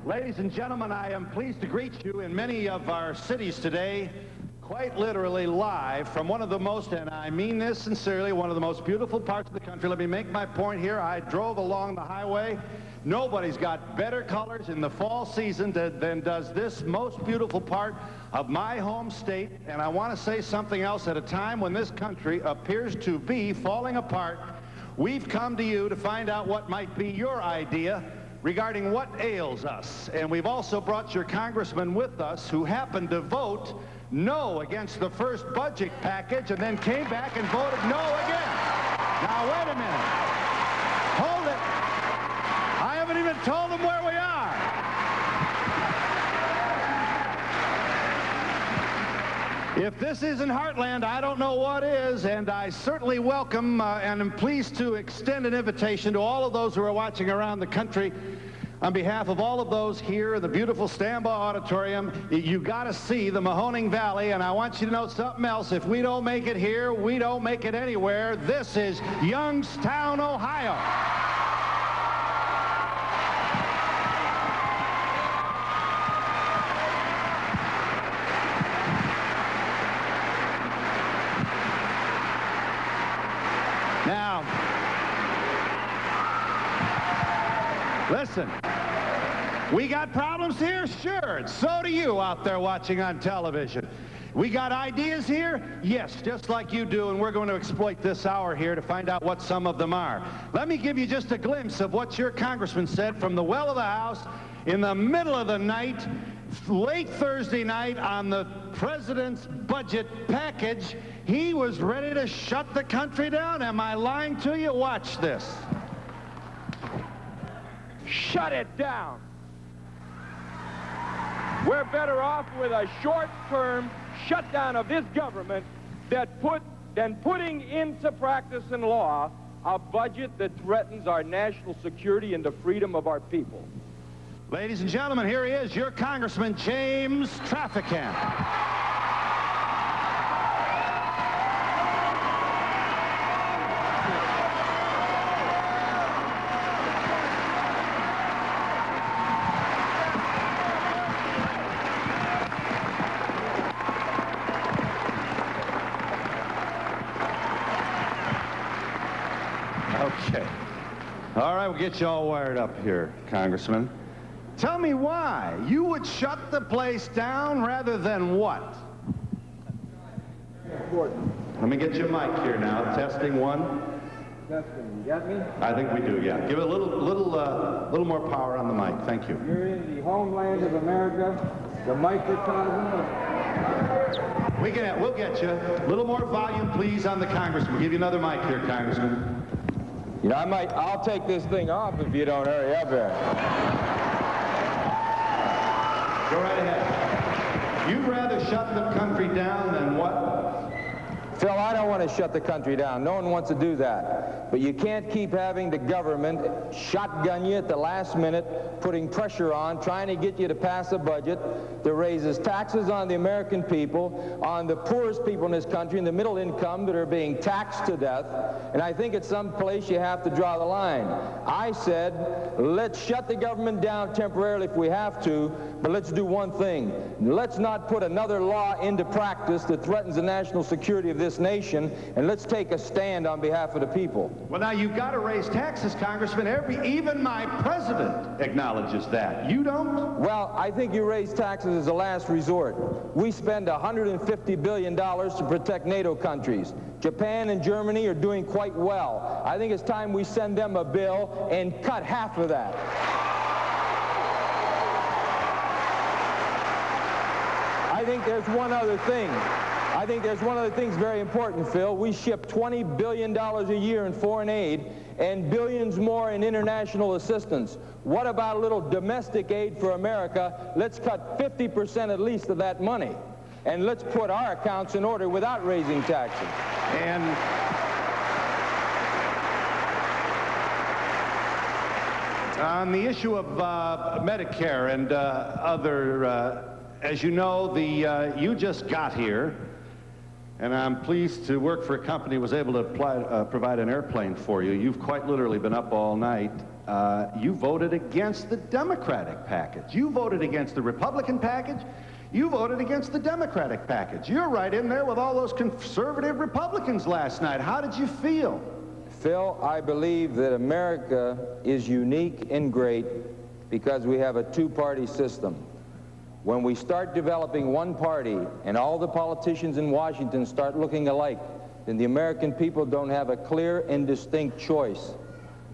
Ladies and gentlemen, I am pleased to greet you in many of our cities today, quite literally live from one of the most, and I mean this sincerely, one of the most beautiful parts of the country. Let me make my point here. I drove along the highway. Nobody's got better colors in the fall season than does this most beautiful part of my home state. And I want to say something else. At a time when this country appears to be falling apart, we've come to you to find out what might be your idea regarding what ails us. And we've also brought your congressman with us who happened to vote no against the first budget package and then came back and voted no again. Now, wait a minute. Hold it. I haven't even told them where we are. If this isn't Heartland, I don't know what is, and I certainly welcome and am pleased to extend an invitation to all of those who are watching around the country. On behalf of all of those here in the beautiful Stambaugh Auditorium, you got to see the Mahoning Valley, and I want you to know something else. If we don't make it here, we don't make it anywhere. This is Youngstown, Ohio. Now, listen, we got problems here? Sure, and so do you out there watching on television. We got ideas here? Yes, just like you do, and we're going to exploit this hour here to find out what some of them are. Let me give you just a glimpse of what your congressman said from the well of the House in the middle of the night, late Thursday night, on the president's budget package. He was ready to shut the country down. Am I lying to you? Watch this. Shut it down. We're better off with a short-term shutdown of this government than putting into practice and law a budget that threatens our national security and the freedom of our people. Ladies and gentlemen, here he is, your Congressman James Traficant. Okay. All right, we'll get you all wired up here, Congressman. Tell me why. You would shut the place down rather than what? Let me get you a mic here now. Testing one. Testing. You got me? I think we do, yeah. Give it a little more power on the mic. Thank you. You're in the homeland of America, the microcosm. We'll get you. A little more volume, please, on the Congressman. We'll give you another mic here, Congressman. You know, I'll take this thing off if you don't hurry up here. Go right ahead. You'd rather shut the country down than what? Phil, I don't want to shut the country down. No one wants to do that. But you can't keep having the government shotgun you at the last minute, putting pressure on, trying to get you to pass a budget that raises taxes on the American people, on the poorest people in this country, in the middle income that are being taxed to death. And I think at some place you have to draw the line. I said, let's shut the government down temporarily if we have to, but let's do one thing. Let's not put another law into practice that threatens the national security of this nation, and let's take a stand on behalf of the people. Well, now, you've got to raise taxes, Congressman. Even my president acknowledges that. You don't? Well, I think you raise taxes as a last resort. We spend $150 billion to protect NATO countries. Japan and Germany are doing quite well. I think it's time we send them a bill and cut half of that. I think there's one other thing. I think there's one other thing that's very important, Phil. We ship $20 billion a year in foreign aid and billions more in international assistance. What about a little domestic aid for America? Let's cut 50% at least of that money. And let's put our accounts in order without raising taxes. And on the issue of Medicare and other, as you know, you just got here. And I'm pleased to work for a company that was able to provide an airplane for you. You've quite literally been up all night you voted against the Democratic package. You voted against the Republican package. You voted against the Democratic package. You're right in there with all those conservative Republicans last night. How did you feel? Phil, I believe that America is unique and great because we have a two-party system. When we start developing one party and all the politicians in Washington start looking alike, then the American people don't have a clear and distinct choice.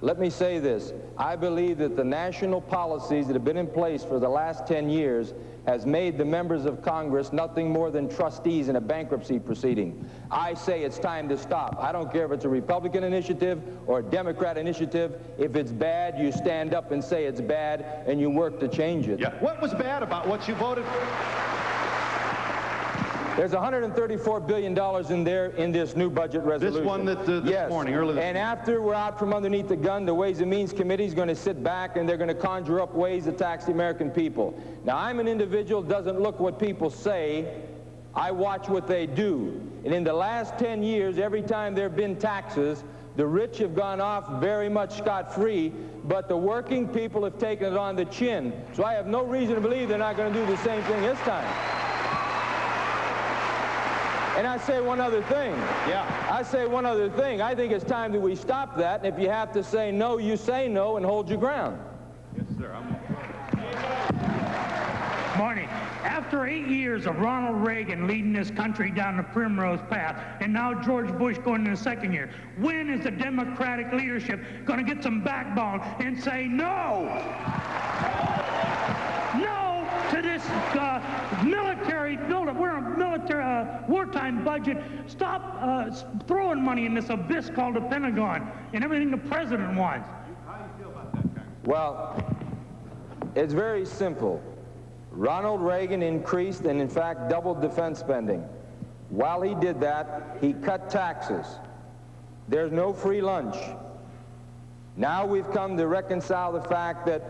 Let me say this. I believe that the national policies that have been in place for the last 10 years has made the members of Congress nothing more than trustees in a bankruptcy proceeding. I say it's time to stop. I don't care if it's a Republican initiative or a Democrat initiative. If it's bad, you stand up and say it's bad, and you work to change it. Yeah. What was bad about what you voted for? There's $134 billion in there in this new budget resolution. This one that this morning, early this morning. And after we're out from underneath the gun, the Ways and Means Committee is going to sit back and they're going to conjure up ways to tax the American people. Now, I'm an individual who doesn't look what people say. I watch what they do. And in the last 10 years, every time there have been taxes, the rich have gone off very much scot-free, but the working people have taken it on the chin. So I have no reason to believe they're not going to do the same thing this time. And I say one other thing. Yeah. I say one other thing. I think it's time that we stop that. And if you have to say no, you say no and hold your ground. Yes, sir. Morning. After 8 years of Ronald Reagan leading this country down the primrose path, and now George Bush going in the second year, when is the Democratic leadership going to get some backbone and say no? No to this military buildup. We're on a military wartime budget. Stop throwing money in this abyss called the Pentagon and everything the president wants. How do you feel about that, Congressman? Well, it's very simple. Ronald Reagan increased and, in fact, doubled defense spending. While he did that, he cut taxes. There's no free lunch. Now we've come to reconcile the fact that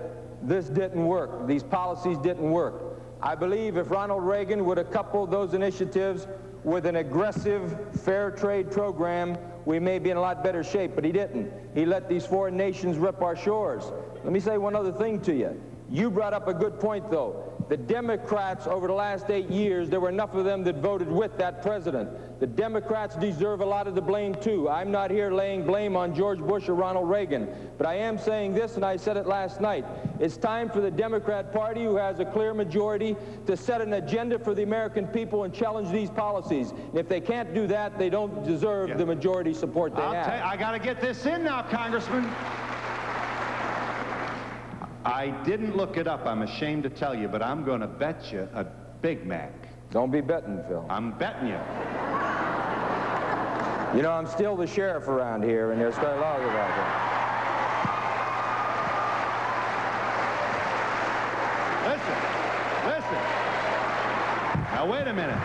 this didn't work. These policies didn't work. I believe if Ronald Reagan would have coupled those initiatives with an aggressive fair trade program, we may be in a lot better shape, but he didn't. He let these foreign nations rip our shores. Let me say one other thing to you. You brought up a good point, though. The Democrats, over the last 8 years, there were enough of them that voted with that president. The Democrats deserve a lot of the blame, too. I'm not here laying blame on George Bush or Ronald Reagan, but I am saying this, and I said it last night. It's time for the Democrat Party, who has a clear majority, to set an agenda for the American people and challenge these policies. And if they can't do that, they don't deserve the majority support they have. I got to get this in now, Congressman. I didn't look it up, I'm ashamed to tell you, but I'm going to bet you a Big Mac. Don't be betting, Phil. I'm betting you. You know, I'm still the sheriff around here, and there's quite a lot about that. Listen. Now, wait a minute.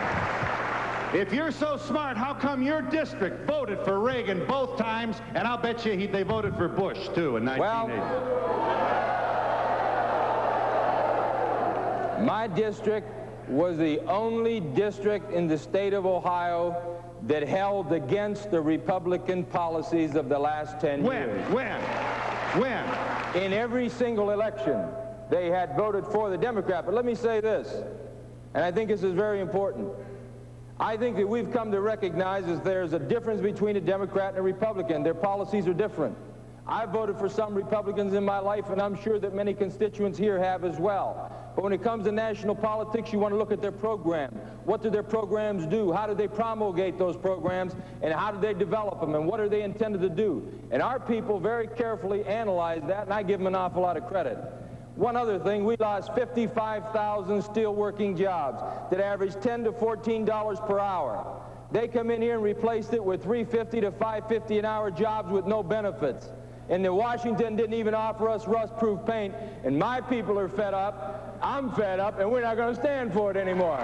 If you're so smart, how come your district voted for Reagan both times, and I'll bet you they voted for Bush, too, in 1980? My district was the only district in the state of Ohio that held against the Republican policies of the last 10 years. When? In every single election, they had voted for the Democrat. But let me say this, and I think this is very important. I think that we've come to recognize that there's a difference between a Democrat and a Republican. Their policies are different. I voted for some Republicans in my life, and I'm sure that many constituents here have as well. But when it comes to national politics, you want to look at their program. What do their programs do? How do they promulgate those programs? And how do they develop them? And what are they intended to do? And our people very carefully analyze that, and I give them an awful lot of credit. One other thing, we lost 55,000 steel-working jobs that average $10 to $14 per hour. They come in here and replaced it with $3.50 to $5.50 an hour jobs with no benefits. And then Washington didn't even offer us rust-proof paint, and my people are fed up, I'm fed up, and we're not going to stand for it anymore.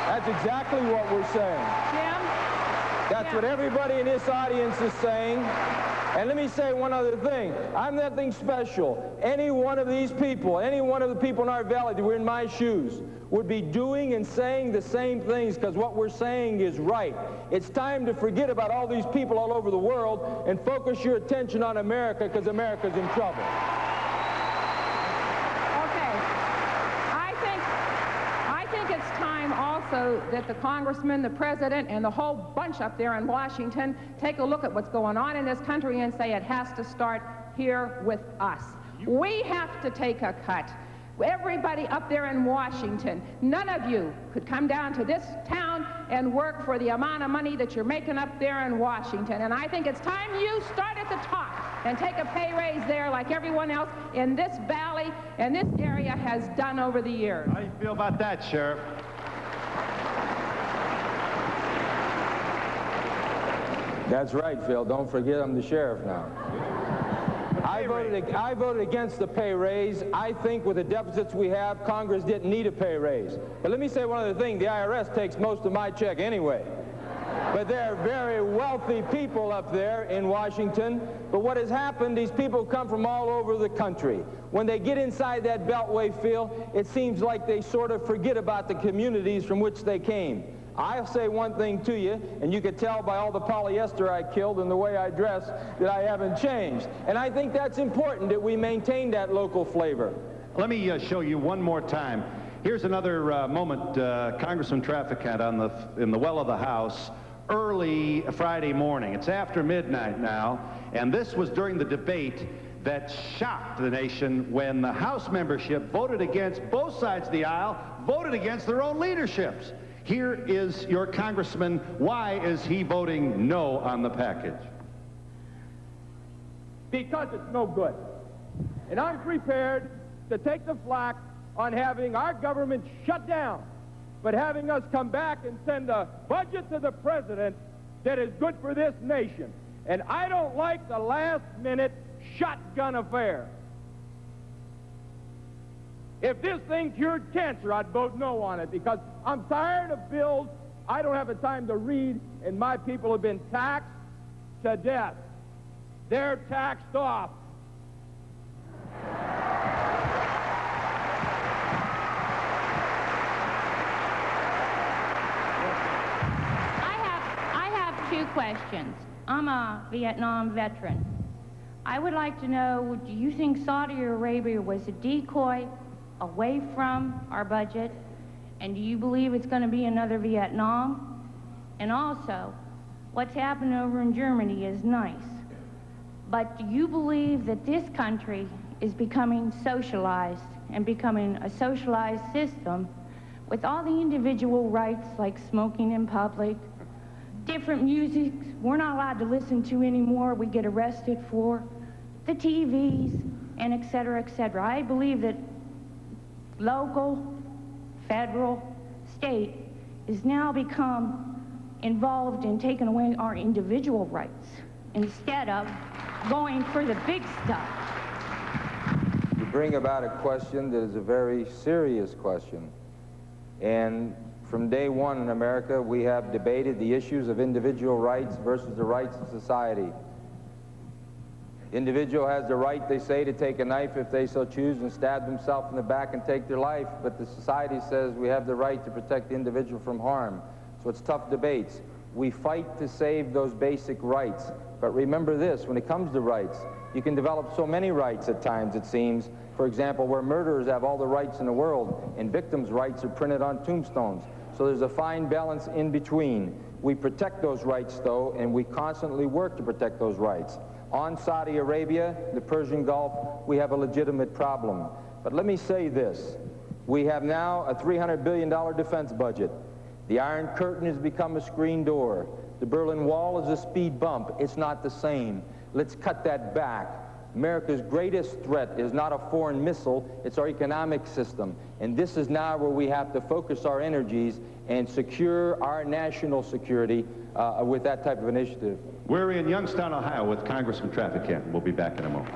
That's exactly what we're saying. Jim? That's what everybody in this audience is saying. And let me say one other thing. I'm nothing special. Any one of these people, any one of the people in our valley that were in my shoes would be doing and saying the same things, because what we're saying is right. It's time to forget about all these people all over the world and focus your attention on America, because America's in trouble. I think it's time also that the congressman, the president, and the whole bunch up there in Washington take a look at what's going on in this country and say it has to start here with us. We have to take a cut. Everybody up there in Washington, none of you could come down to this town and work for the amount of money that you're making up there in Washington. And I think it's time you start at the top and take a pay raise there like everyone else in this valley and this area has done over the years. How do you feel about that, Sheriff? That's right, Phil. Don't forget I'm the sheriff now. I voted against the pay raise. I think with the deficits we have, Congress didn't need a pay raise. But let me say one other thing. The IRS takes most of my check anyway. But they're very wealthy people up there in Washington. But what has happened, these people come from all over the country. When they get inside that beltway, Phil, it seems like they sort of forget about the communities from which they came. I'll say one thing to you, and you could tell by all the polyester I killed and the way I dress that I haven't changed. And I think that's important, that we maintain that local flavor. Let me show you one more time. Here's another moment, Congressman Traficant in the well of the House early Friday morning. It's after midnight now, and this was during the debate that shocked the nation when the House membership voted against both sides of the aisle, voted against their own leaderships. Here is your congressman. Why is he voting no on the package? Because it's no good. And I'm prepared to take the flak on having our government shut down, but having us come back and send a budget to the president that is good for this nation. And I don't like the last-minute shotgun affair. If this thing cured cancer, I'd vote no on it, because I'm tired of bills I don't have the time to read, and my people have been taxed to death. They're taxed off. I have two questions. I'm a Vietnam veteran. I would like to know, do you think Saudi Arabia was a decoy away from our budget? And do you believe it's going to be another Vietnam? And also, what's happened over in Germany is nice. But do you believe that this country is becoming socialized and becoming a socialized system with all the individual rights like smoking in public, different music we're not allowed to listen to anymore, we get arrested for, the TVs, and et cetera, et cetera? I believe that local, federal, state is now become involved in taking away our individual rights instead of going for the big stuff. You bring about a question that is a very serious question. And from day one in America, we have debated the issues of individual rights versus the rights of society. The individual has the right, they say, to take a knife if they so choose and stab themselves in the back and take their life, but the society says we have the right to protect the individual from harm. So it's tough debates. We fight to save those basic rights. But remember this, when it comes to rights, you can develop so many rights at times, it seems. For example, where murderers have all the rights in the world and victims' rights are printed on tombstones. So there's a fine balance in between. We protect those rights, though, and we constantly work to protect those rights. On Saudi Arabia, the Persian Gulf, we have a legitimate problem. But let me say this. We have now a $300 billion defense budget. The Iron Curtain has become a screen door. The Berlin Wall is a speed bump. It's not the same. Let's cut that back. America's greatest threat is not a foreign missile, it's our economic system. And this is now where we have to focus our energies and secure our national security with that type of initiative. We're in Youngstown, Ohio with Congressman Traficant. We'll be back in a moment.